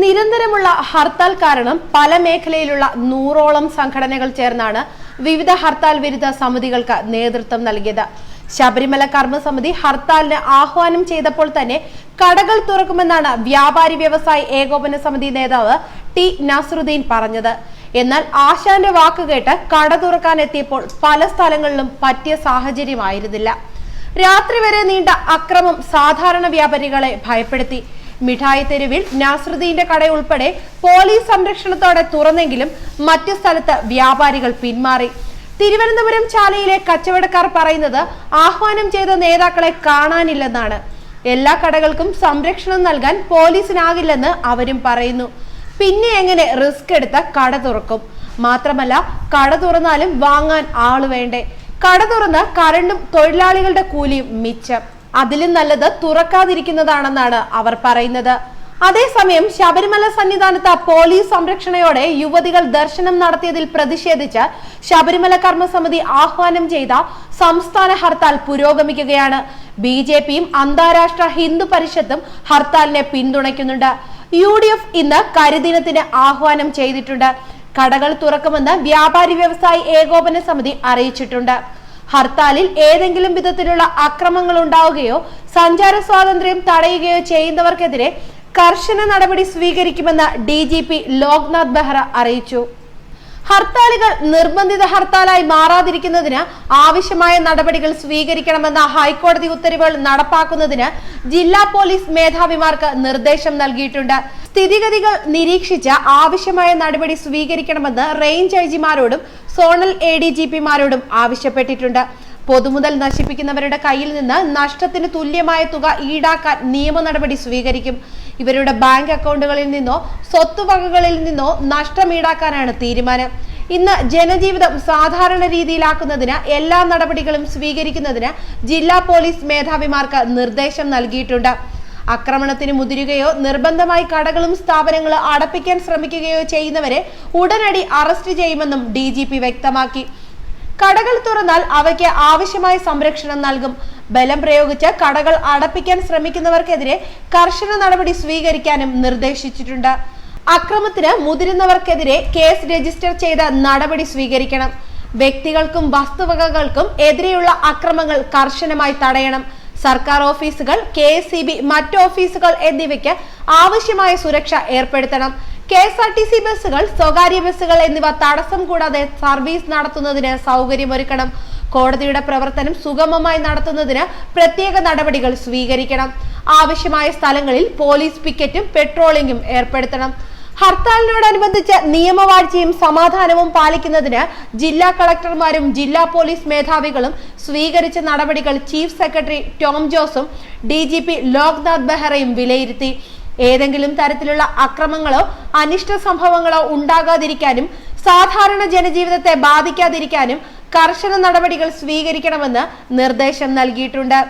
നിരന്തരമുള്ള ഹർത്താൽ കാരണം പല മേഖലയിലുള്ള 100ഓളം സംഘടനകൾ ചേർന്നാണ് വിവിധ ഹർത്താൽ വിരുദ്ധ സമിതികൾക്ക് നേതൃത്വം നൽകിയത്. ശബരിമല കർമ്മസമിതി ഹർത്താലിന് ആഹ്വാനം ചെയ്തപ്പോൾ തന്നെ കടകൾ തുറക്കുമെന്നാണ് വ്യാപാരി വ്യവസായി ഏകോപന സമിതി നേതാവ് ടി നസറുദ്ദീൻ പറഞ്ഞത്. എന്നാൽ ആശാന്റെ വാക്കുകേട്ട് കട തുറക്കാൻ എത്തിയപ്പോൾ പല സ്ഥലങ്ങളിലും പറ്റിയ സാഹചര്യമായിരുന്നില്ല. രാത്രി വരെ നീണ്ട അക്രമം സാധാരണ വ്യാപാരികളെ ഭയപ്പെടുത്തി. മിഠായി തെരുവിൽ നസറുദ്ദീന്റെ കടയുൾപ്പെടെ പോലീസ് സംരക്ഷണത്തോടെ തുറന്നെങ്കിലും മറ്റു സ്ഥലത്ത് വ്യാപാരികൾ പിന്മാറി. തിരുവനന്തപുരം ചാലയിലെ കച്ചവടക്കാർ പറയുന്നത് ആഹ്വാനം ചെയ്ത നേതാക്കളെ കാണാനില്ലെന്നാണ്. എല്ലാ കടകൾക്കും സംരക്ഷണം നൽകാൻ പോലീസിനാകില്ലെന്ന് അവരും പറയുന്നു. പിന്നെ എങ്ങനെ റിസ്ക് എടുത്ത് കട തുറക്കും? മാത്രമല്ല, കട തുറന്നാലും വാങ്ങാൻ ആള് വേണ്ടേ? കട തുറന്ന് കരണ്ടും തൊഴിലാളികളുടെ കൂലിയും മിച്ചം. അതിലും നല്ലത് തുറക്കാതിരിക്കുന്നതാണെന്നാണ് അവർ പറയുന്നത്. അതേസമയം ശബരിമല സന്നിധാനത്ത് പോലീസ് സംരക്ഷണയോടെ യുവതികൾ ദർശനം നടത്തിയതിൽ പ്രതിഷേധിച്ച് ശബരിമല കർമ്മസമിതി ആഹ്വാനം ചെയ്ത സംസ്ഥാന ഹർത്താൽ പുരോഗമിക്കുകയാണ്. BJPയും അന്താരാഷ്ട്ര ഹിന്ദു പരിഷത്തും ഹർത്താലിനെ പിന്തുണയ്ക്കുന്നുണ്ട്. UDF ഇന്ന് കരിദിനത്തിന് ആഹ്വാനം ചെയ്തിട്ടുണ്ട്. കടകൾ തുറക്കുമെന്ന് വ്യാപാരി വ്യവസായി ഏകോപന സമിതി അറിയിച്ചിട്ടുണ്ട്. ഹർത്താലിൽ ഏതെങ്കിലും വിധത്തിലുള്ള അക്രമങ്ങൾ ഉണ്ടാവുകയോ സഞ്ചാര സ്വാതന്ത്ര്യം തടയുകയോ ചെയ്യുന്നവർക്കെതിരെ കർശന നടപടി സ്വീകരിക്കുമെന്ന് DGP ലോക്നാഥ് ബെഹ്റ അറിയിച്ചു. ഹർത്താലുകൾ നിർബന്ധിത ഹർത്താലായി മാറാതിരിക്കുന്നതിന് ആവശ്യമായ നടപടികൾ സ്വീകരിക്കണമെന്ന ഹൈക്കോടതി ഉത്തരവുകൾ നടപ്പാക്കുന്നതിന് ജില്ലാ പോലീസ് മേധാവിമാർക്ക് നിർദ്ദേശം നൽകിയിട്ടുണ്ട്. സ്ഥിതിഗതികൾ നിരീക്ഷിച്ച് ആവശ്യമായ നടപടി സ്വീകരിക്കണമെന്ന് റേഞ്ച് IGമാരോടും സോണൽ ADGPമാരോടും ആവശ്യപ്പെട്ടിട്ടുണ്ട്. പൊതുമുതൽ നശിപ്പിക്കുന്നവരുടെ കയ്യിൽ നിന്ന് നഷ്ടത്തിന് തുല്യമായ തുക ഈടാക്കാൻ നിയമ നടപടി സ്വീകരിക്കും. ഇവരുടെ ബാങ്ക് അക്കൗണ്ടുകളിൽ നിന്നോ സ്വത്തുവകകളിൽ നിന്നോ നഷ്ടം ഈടാക്കാനാണ് തീരുമാനം. ഇന്ന് ജനജീവിതം സാധാരണ രീതിയിലാക്കുന്നതിന് എല്ലാ നടപടികളും സ്വീകരിക്കുന്നതിന് ജില്ലാ പോലീസ് മേധാവിമാർക്ക് നിർദ്ദേശം നൽകിയിട്ടുണ്ട്. ആക്രമണത്തിന് മുതിരുകയോ നിർബന്ധമായി കടകളും സ്ഥാപനങ്ങളും അടപ്പിക്കാൻ ശ്രമിക്കുകയോ ചെയ്യുന്നവരെ ഉടനടി അറസ്റ്റ് ചെയ്യുമെന്നും DGP വ്യക്തമാക്കി. കടകൾ തുറന്നാൽ അവയ്ക്ക് ആവശ്യമായ സംരക്ഷണം നൽകും. ബലം പ്രയോഗിച്ച് കടകൾ അടപ്പിക്കാൻ ശ്രമിക്കുന്നവർക്കെതിരെ കർശന നടപടി സ്വീകരിക്കാനും നിർദ്ദേശിച്ചിട്ടുണ്ട്. അക്രമത്തിന് മുതിരുന്നവർക്കെതിരെ കേസ് രജിസ്റ്റർ ചെയ്ത് നടപടി സ്വീകരിക്കണം. വ്യക്തികൾക്കും വസ്തുവകകൾക്കും എതിരെയുള്ള അക്രമങ്ങൾ കർശനമായി തടയണം. സർക്കാർ ഓഫീസുകൾ, KSEB, മറ്റ് ഓഫീസുകൾ എന്നിവയ്ക്ക് ആവശ്യമായ സുരക്ഷ ഏർപ്പെടുത്തണം. KSRTC ബസ്സുകൾ, സ്വകാര്യ ബസ്സുകൾ എന്നിവ തടസ്സം കൂടാതെ സർവീസ് നടത്തുന്നതിന് സൗകര്യമൊരുക്കണം. കോടതിയുടെ പ്രവർത്തനം സുഗമമായി നടത്തുന്നതിന് പ്രത്യേക നടപടികൾ സ്വീകരിക്കണം. ആവശ്യമായ സ്ഥലങ്ങളിൽ പോലീസ് പിക്കറ്റും പെട്രോളിംഗും ഏർപ്പെടുത്തണം. ഹർത്താലിനോടനുബന്ധിച്ച് നിയമവാഴ്ചയും സമാധാനവും പാലിക്കുന്നതിന് ജില്ലാ കളക്ടർമാരും ജില്ലാ പോലീസ് മേധാവികളും സ്വീകരിച്ച നടപടികൾ ചീഫ് സെക്രട്ടറി ടോം ജോസും DGP ലോക്നാഥ് ബെഹ്റയും വിലയിരുത്തി. ഏതെങ്കിലും തരത്തിലുള്ള അക്രമങ്ങളോ അനിഷ്ട സംഭവങ്ങളോ ഉണ്ടാകാതിരിക്കാനും സാധാരണ ജനജീവിതത്തെ ബാധിക്കാതിരിക്കാനും കർശന നടപടികൾ സ്വീകരിക്കണമെന്ന് നിർദ്ദേശം നൽകിയിട്ടുണ്ട്.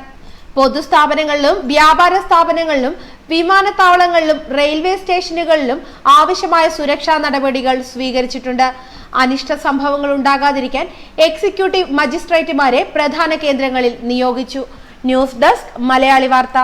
പൊതുസ്ഥാപനങ്ങളിലും വ്യാപാര സ്ഥാപനങ്ങളിലും വിമാനത്താവളങ്ങളിലും റെയിൽവേ സ്റ്റേഷനുകളിലും ആവശ്യമായ സുരക്ഷാ നടപടികൾ സ്വീകരിച്ചിട്ടുണ്ട്. അനിഷ്ട സംഭവങ്ങൾ ഉണ്ടാകാതിരിക്കാൻ എക്സിക്യൂട്ടീവ് മജിസ്ട്രേറ്റുമാരെ പ്രധാന കേന്ദ്രങ്ങളിൽ നിയോഗിച്ചു. ന്യൂസ് ഡെസ്ക് മലയാളി വാർത്ത.